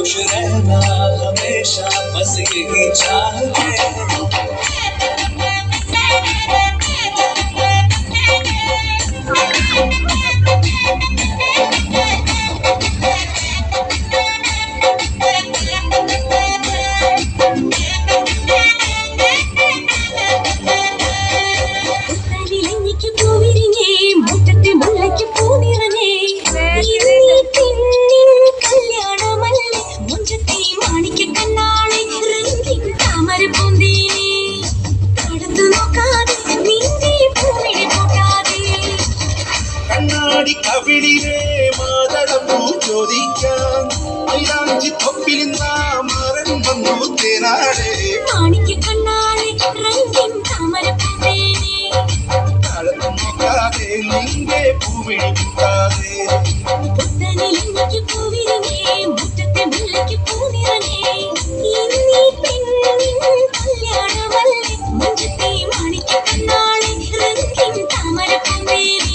खुश रहना हमेशा बस यही चाहते കവിളിലെ മാതളപ്പൂ ചോദിക്കാൻ മൈലാഞ്ചി തൊപ്പിൽ മാറൻ വന്നു തേനാടെ മാണിക്ക കണ്ണാളെ രംഗിൻ താമരപ്പൂവേനെ താഴത്തു നോക്കാതെ നിന്റെ പൂവിഴി കൂട്ടാതെ പുത്തനിലേക്ക് പൂവിരിഞ്ഞേ മുറ്റത്തെ മുല്ലയ്ക്ക് പൂനിറഞ്ഞേ ഇന്നീ പെണ്ണിൻ കല്യാണമല്ലേ മുഞ്ചത്തെ മാണിക്ക കണ്ണാളെ രംഗിൻ താമരപ്പൂവേനെ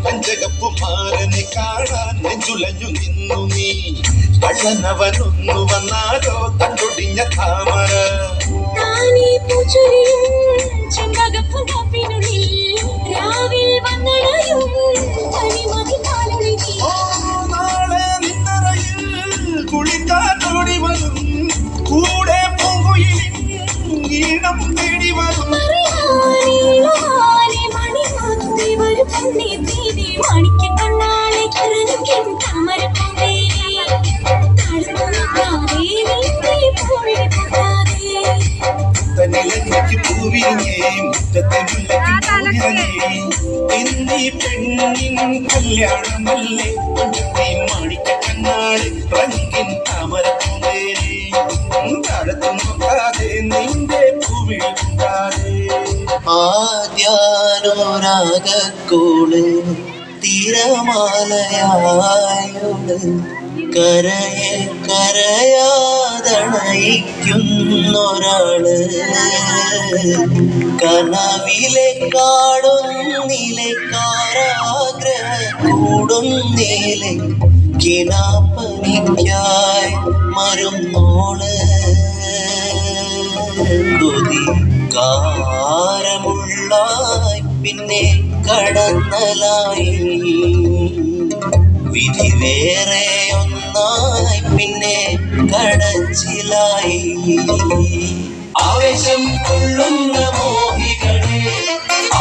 പഞ്ചകപ്പുമാരനെ കാണാൻ നെഞ്ചുലഞ്ഞു നിന്നു നീ കള്ളനവനൊന്നു വന്നാലോ തണ്ടൊടിഞ്ഞ താമര നാളെ നിന്നറയിൽ കുളിക്കാത്തോടി വരും കൂടെ പൂങ്കുയിലിൻ ഈണം തേടി വരും മാണിക്ക കണ്ണാളെ രംഗിൻ താമരപ്പൂവേനെ താഴ്ന്നു നോക്കാതെ നിന്റെ പൂവിഴി കൂട്ടാതെ പുത്തനിലയ്ക്ക് പൂവിരിഞ്ഞേ മുറ്റത്തെ മുല്ലയ്ക്ക് പൂനിറഞ്ഞേ എന്നീ പെണ്ണിൻ കല്യാണമല്ലേ പണ്ടത്തെ മാണിക്ക കണ്ണാളെ രംഗിൻ താമരപ്പൂവേനെ താഴത്തു നോക്കാതെ നിന്റെ പൂവിഴി കൂട്ടാതെ ആദ്യാനുരാഗക്കൂള് തിരമാലയായോട് കരയെ കരയാതണയിക്കുന്നൊരാള് കനവിലെ കാടുന്നിലെ കാരാഗ്രഹ കൂടുന്നിലെ കിനാപ്പനിക്കായി മരുന്നോള് കൊതി കാരമുള്ളായി പിന്നെ കടന്നലായി വിധി വേറെ ഒന്നായി പിന്നെ കടച്ചിലായി ആവേശം കൊള്ളുന്ന മോഹികളെ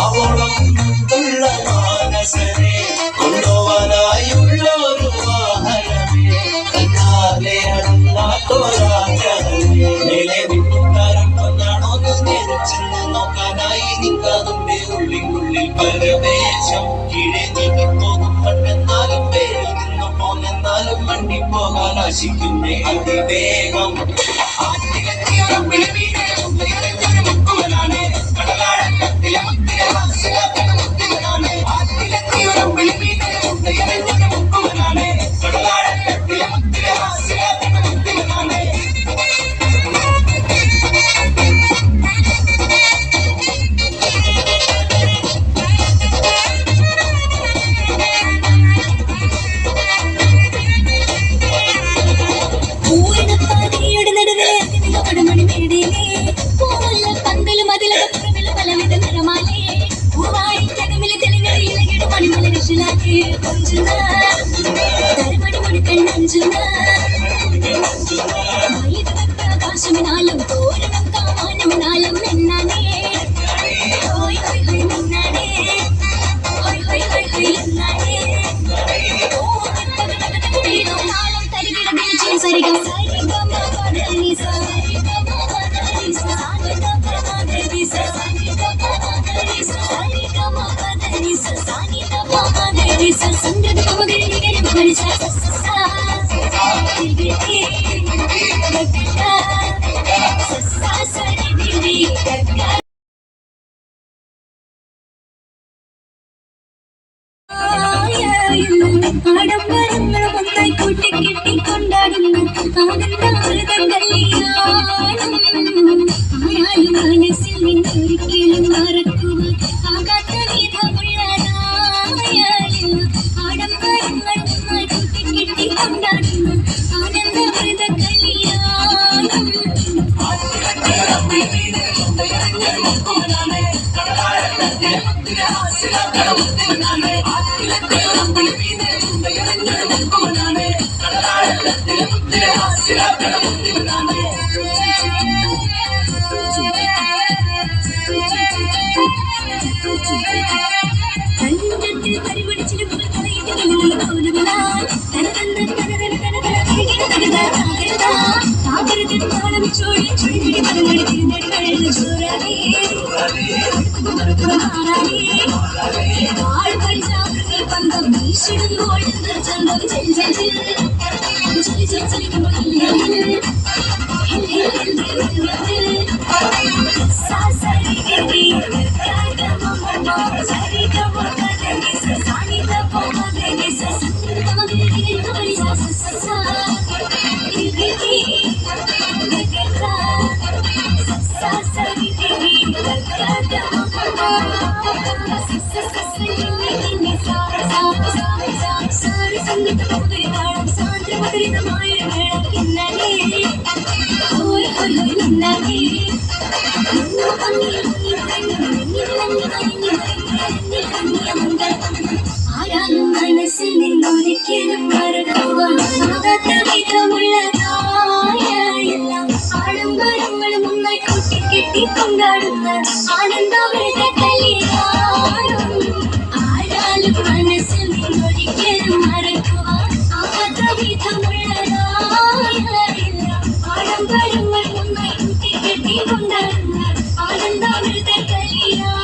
അവളൊന്നുള്ള മാനസനെ കൊണ്ടുപോവാനായുള്ള ഒരു വാഹനമേ കണ്ണാലെ അല്ലാത്തൊരാഗ്രഹമേ മേലെ വിട്ടുകാരം പൊന്നാണോന്ന് നേരിച്ചെന്ന് നോക്കാനായി നിൽക്കാതുമ്പേ ഉള്ളിനുള്ളിൽ പരവേശം കീഴെ നീങ്ങിപ്പോകും മണ്ണെന്നാലും പേരിൽ നിന്നു പോന്നെന്നാലും മണ്ടിപ്പോകാൻ ആശിക്കുന്നേ അതിവേഗം ആകാശമിനാലും തോരണം കാമാനം നാളം എന്നാനേ ഹോയ് ഹോയ് ഹോയ് നിന്നാനേ ഹോയ് ഹോയ് ഹോയ് ഹോയ് എന്നാനേ ഓ നാളം തരികിട ബിൽജിൻ സരിഗം സരിഗം മാ പദനി സരിഗം മാ പദനി സരിഗം മാ പദനി ആഡംബരങ്ങൾ ഒന്നായി കൂട്ടിക്കെട്ടി കൊണ്ടാടുന്നു ആനന്ദാമൃതം കല്യാണം. ആയാലും മനസ്സിൽ നിന്നൊരിക്കലും മറക്കുവാൻ ആകാത്ത വിധമുള്ളതായാലും ആഡംബരങ്ങൾ ഒന്നായി കൂട്ടിക്കെട്ടി കൊണ്ടാടുന്നു ആനന്ദാമൃത കല്യാണം. കണ്ണുകെട്ടി പരിപടിച്ചിടുമ്പോൾ തലയിടുകളിൽ കോലുകളാൽ തനതന്ന തനതന തനതന തനതന താപരത്തിൽ താളം ചോടി ചുഴിപിടി മരങ്ങളിൽ തിരുനെടുകൾ ചോരാനേ ആൾ പരിചാകൃതി പന്തം വീശിടുമ്പോൾ ചന്തം ചെൽ ചെൽ ചെൽ ചെലി ചെൽ ചെലിക്കുമ്പോൾ ആരാലും മനസ്സിൽ നിന്നൊരിക്കലും മറക്കുവാനാകാത്ത വിധമുള്ളതായ എല്ലാം ആഡംബരങ്ങളും ഒന്നായി കൂട്ടിക്കെട്ടി കൊണ്ടാടുന്ന ആനന്ദാമൃത കല്യാണം. ആരാലും മനസ്സിൽ നിന്നൊരിക്കലും മറക്കുവാൻ ആകാത്ത വിധമുള്ളതായ എല്ലാം ആഡംബരങ്ങൾ ഒന്നായി കൂട്ടിക്കെട്ടി കൊണ്ടാടുന്ന ആനന്ദാമൃത കല്യാണം.